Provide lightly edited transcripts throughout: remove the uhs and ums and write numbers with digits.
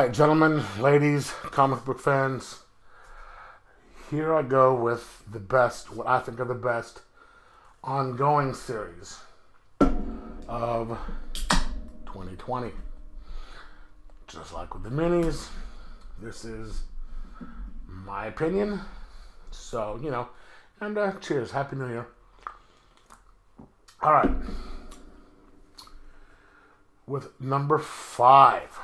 Alright, gentlemen, ladies, comic book fans, here I go with the best, what I think are the best ongoing series of 2020. Just like with the minis, this is my opinion. So, and cheers. Happy New Year. Alright. With number 5,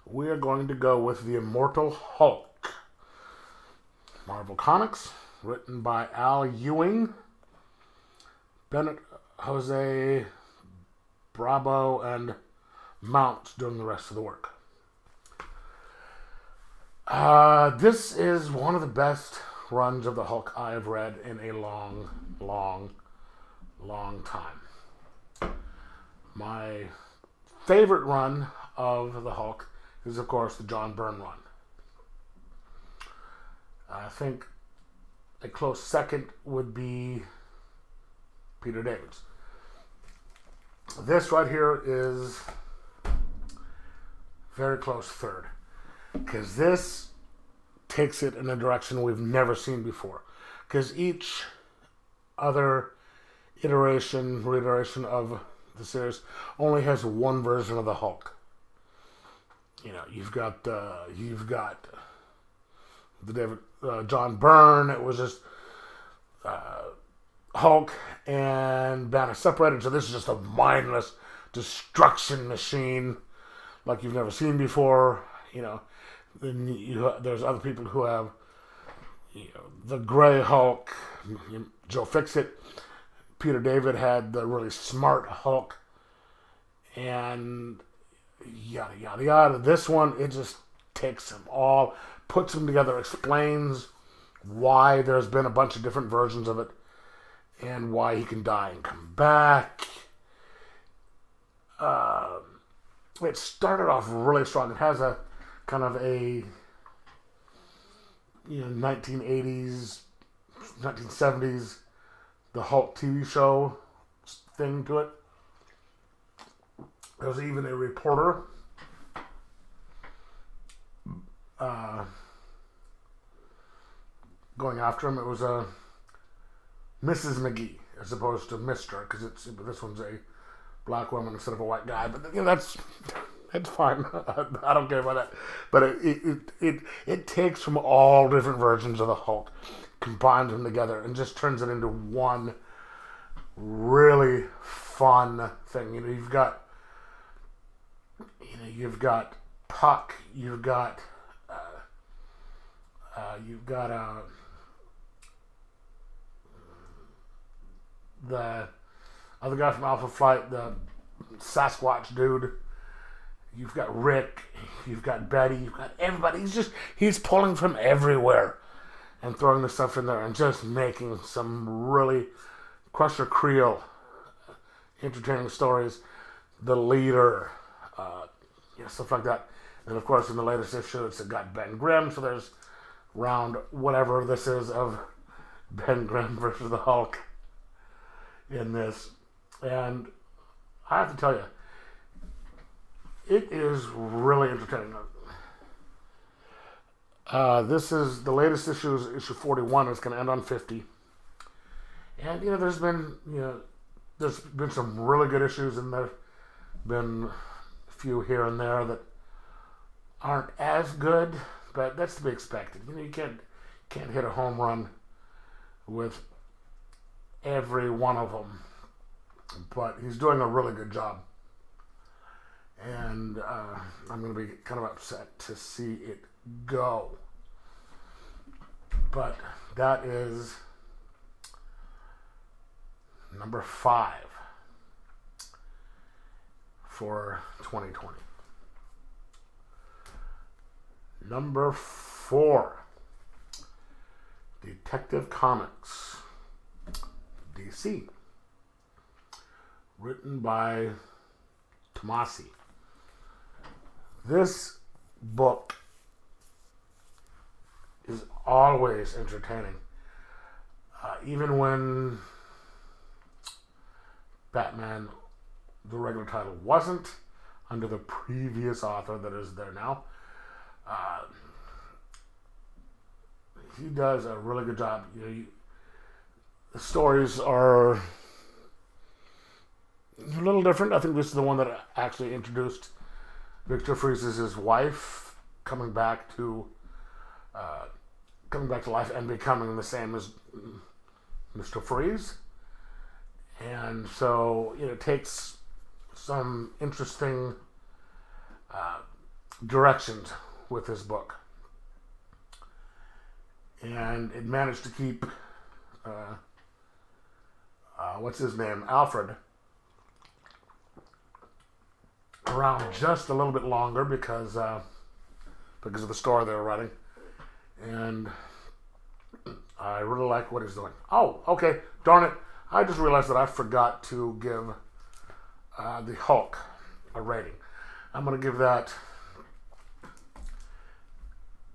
we are going to go with the Immortal Hulk. Marvel Comics, written by Al Ewing, Bennett, Jose Bravo, and Mounts doing the rest of the work. This is one of the best runs of the Hulk I have read in a long, long, long time. My favorite run of the Hulk is, of course, the John Byrne run. I think a close second would be Peter David's. This right here is very close third, because this takes it in a direction we've never seen before. Because each other reiteration of the series only has one version of the Hulk. You've got the David John Byrne. It was just Hulk and Banner separated. So this is just a mindless destruction machine like you've never seen before. Then there's other people who have the Gray Hulk, Joe Fixit. Peter David had the really smart Hulk, and yada yada yada. This one, it just takes them all, puts them together, explains why there's been a bunch of different versions of it, and why he can die and come back. It started off really strong. It has a kind of a 1980s, 1970s, the Hulk TV show thing to it. There's even a reporter going after him. It was a Mrs. McGee as opposed to Mr. because this one's a black woman instead of a white guy. But that's fine. I don't care about that. But it takes from all different versions of the Hulk, combines them together, and just turns it into one really fun thing. You've got Puck, you've got the other guy from Alpha Flight, the Sasquatch dude. You've got Rick, you've got Betty, you've got everybody. He's pulling from everywhere and throwing the stuff in there and just making some really Crusher Creel entertaining stories. The Leader, stuff like that. And of course, in the latest issue, it's got Ben Grimm, so there's round whatever this is of Ben Grimm versus the Hulk in this. And I have to tell you, it is really entertaining. This is the latest issue, is issue 41. It's going to end on 50. And there's been some really good issues, and there've been a few here and there that aren't as good, but that's to be expected. You can't hit a home run with every one of them, but he's doing a really good job. And I'm going to be kind of upset to see it go. But that is number 5 for 2020. Number 4, Detective Comics, DC, written by Tomasi. This book is always entertaining. Even when Batman, the regular title, wasn't, under the previous author that is there now. He does a really good job. The stories are a little different. I think this is the one that actually introduced Victor Freeze's wife coming back to life and becoming the same as Mr. Freeze. And so it takes some interesting directions with this book. And it managed to keep, what's his name, Alfred, around just a little bit longer because of the story they were writing. And I really like what he's doing. Oh, okay, darn it. I just realized that I forgot to give the Hulk a rating. I'm going to give that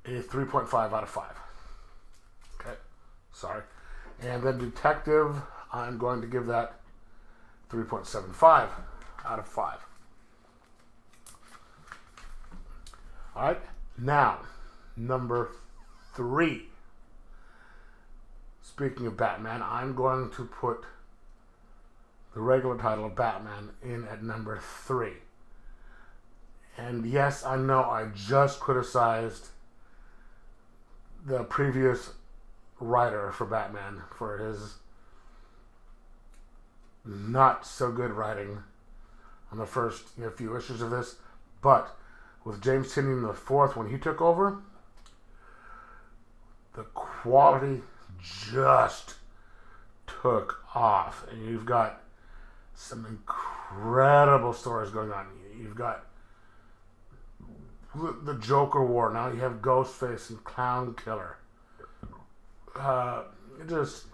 a 3.5 out of 5. Okay, sorry. And then Detective, I'm going to give that 3.75 out of 5. All right, now, number 3. Speaking of Batman, I'm going to put the regular title of Batman in at number 3. And yes, I know I just criticized the previous writer for Batman for his not so good writing on the first few issues of this, but with James Tynion IV, when he took over, the quality just took off, and you've got some incredible stories going on. You've got the Joker War. Now you have Ghostface and Clown Killer. Just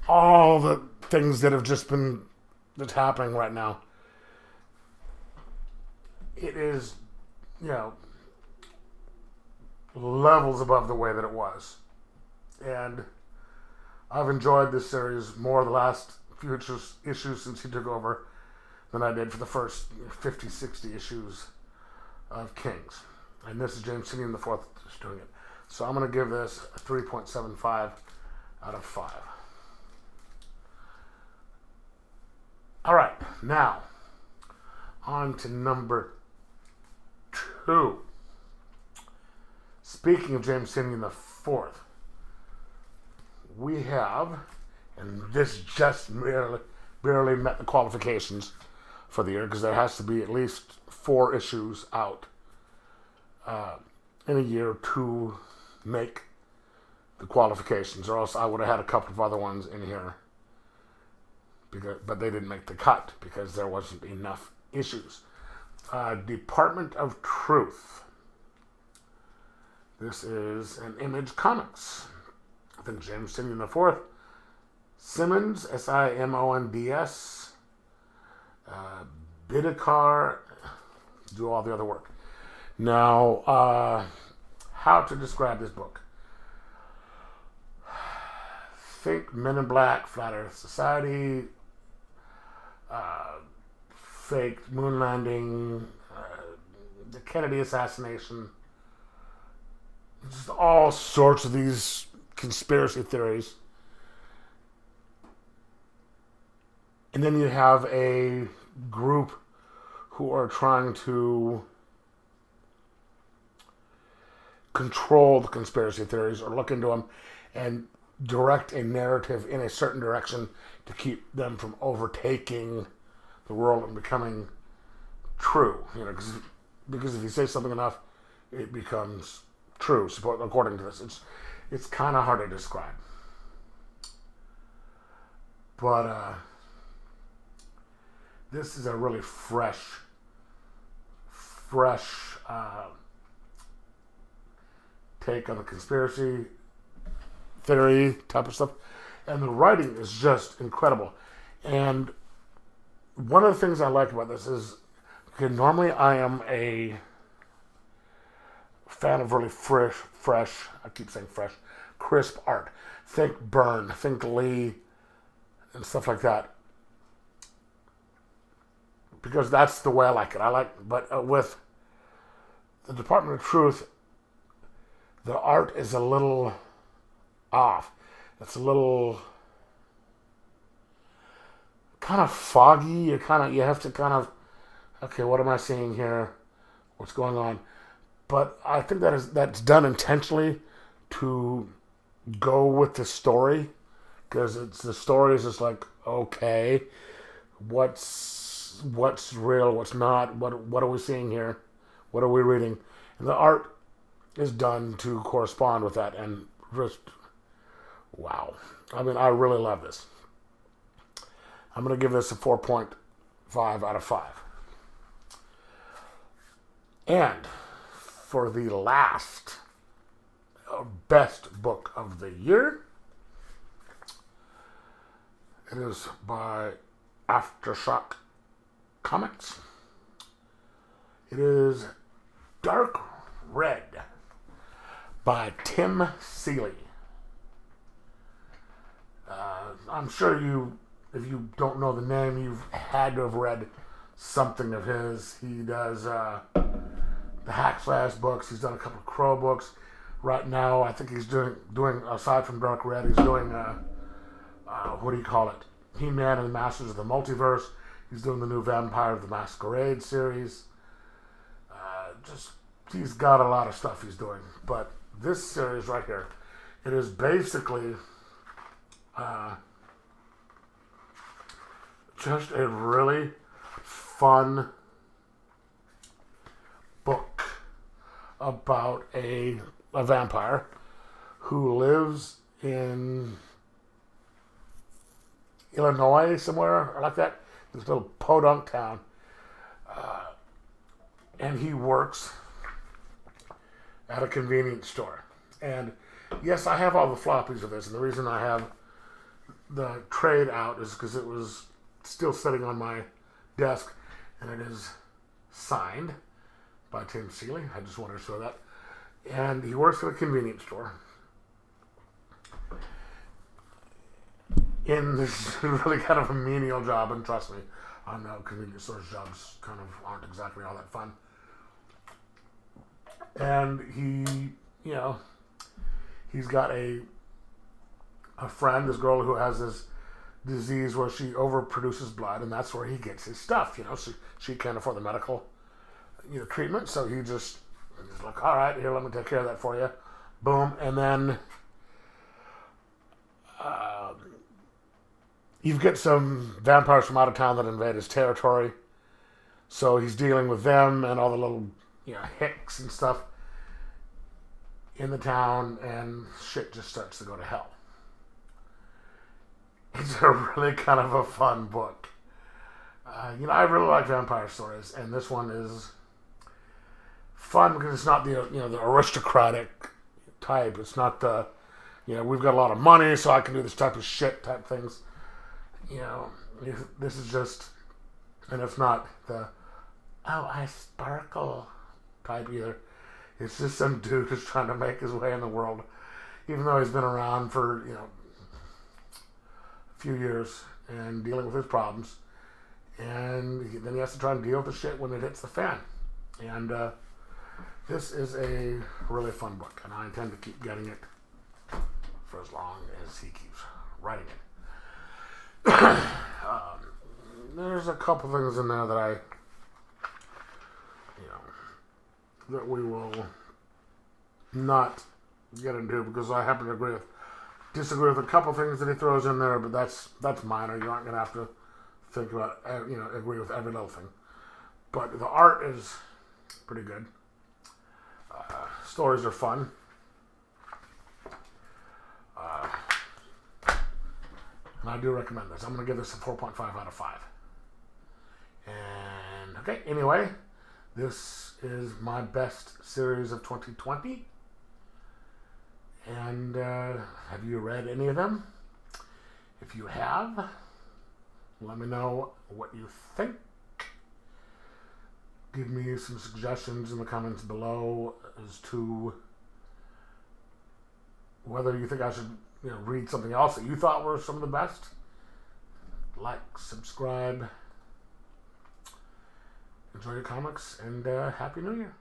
all the things that have just been that's happening right now. It is, levels above the way that it was. And I've enjoyed this series more the last few issues since he took over than I did for the first 50, 60 issues of Kings. And this is James Tynion IV just doing it. So I'm going to give this a 3.75 out of 5. All right, now on to number 2. Speaking of James Tynion IV, we have, and this just barely met the qualifications for the year because there has to be at least 4 issues out in a year to make the qualifications, or else I would have had a couple of other ones in here, but they didn't make the cut because there wasn't enough issues. Department of Truth. This is an Image Comics. I think James Tynion IV. Simmons, Simonds. Bidikar, do all the other work. Now, how to describe this book? Think Men in Black, Flat Earth Society, fake moon landing, the Kennedy assassination, just all sorts of these conspiracy theories. And then you have a group who are trying to control the conspiracy theories or look into them and direct a narrative in a certain direction to keep them from overtaking the world and becoming true. Because if you say something enough, it becomes true, according to this. It's kind of hard to describe. But this is a really fresh take on the conspiracy theory type of stuff. And the writing is just incredible. And one of the things I like about this is, normally I am a fan of really fresh, I keep saying fresh, crisp art. Think Byrne, think Lee, and stuff like that. because that's the way I like it. But with the Department of Truth, the art is a little off. It's a little kind of foggy. You have to kind of, okay, what am I seeing here? What's going on? But I think that's done intentionally to go with the story, because the story is just like, okay, what's real, what's not, what are we seeing here, what are we reading, and the art is done to correspond with that, and just wow. I mean, I really love this. I'm going to give this a 4.5 out of 5. And for the last best book of the year, it is by Aftershock Comics. It is Dark Red by Tim Seeley. I'm sure if you don't know the name, you've had to have read something of his. He does the Hack Slash books. He's done a couple of Crow books. Right now, I think he's doing aside from Dark Red, he's doing what do you call it? He-Man and the Masters of the Multiverse. He's doing the new Vampire of the Masquerade series. He's got a lot of stuff he's doing. But this series right here, it is basically just a really fun book about a vampire who lives in Illinois somewhere like that, this little podunk town, and he works at a convenience store. And yes, I have all the floppies of this, and the reason I have the trade out is because it was still sitting on my desk, and it is signed by Tim Seeley. I just wanted to show that. And he works at a convenience store in this really kind of a menial job, and trust me, I know convenience store jobs kind of aren't exactly all that fun. And he's got a friend, this girl who has this disease where she overproduces blood, and that's where he gets his stuff. So she can't afford the medical treatment, so he's like, all right, here, let me take care of that for you. Boom. And then you get some vampires from out of town that invade his territory, so he's dealing with them and all the little hicks and stuff in the town, and shit just starts to go to hell. It's a really kind of a fun book. I really like vampire stories, and this one is fun because it's not the aristocratic type. It's not the we've got a lot of money, so I can do this type of shit type things. This is just, and it's not the I sparkle type either. It's just some dude who's trying to make his way in the world, even though he's been around for a few years and dealing with his problems, and then he has to try and deal with the shit when it hits the fan. And this is a really fun book, and I intend to keep getting it for as long as he keeps writing it. There's a couple things in there that that we will not get into, because I happen to disagree with a couple things that he throws in there, but that's minor. You aren't going to have to think about, agree with every little thing. But the art is pretty good. Stories are fun. And I do recommend this. I'm going to give this a 4.5 out of 5. And, okay, anyway, this is my best series of 2020. And have you read any of them? If you have, let me know what you think. Give me some suggestions in the comments below as to whether you think I should read something else that you thought were some of the best. Like, subscribe, enjoy your comics, and Happy New Year.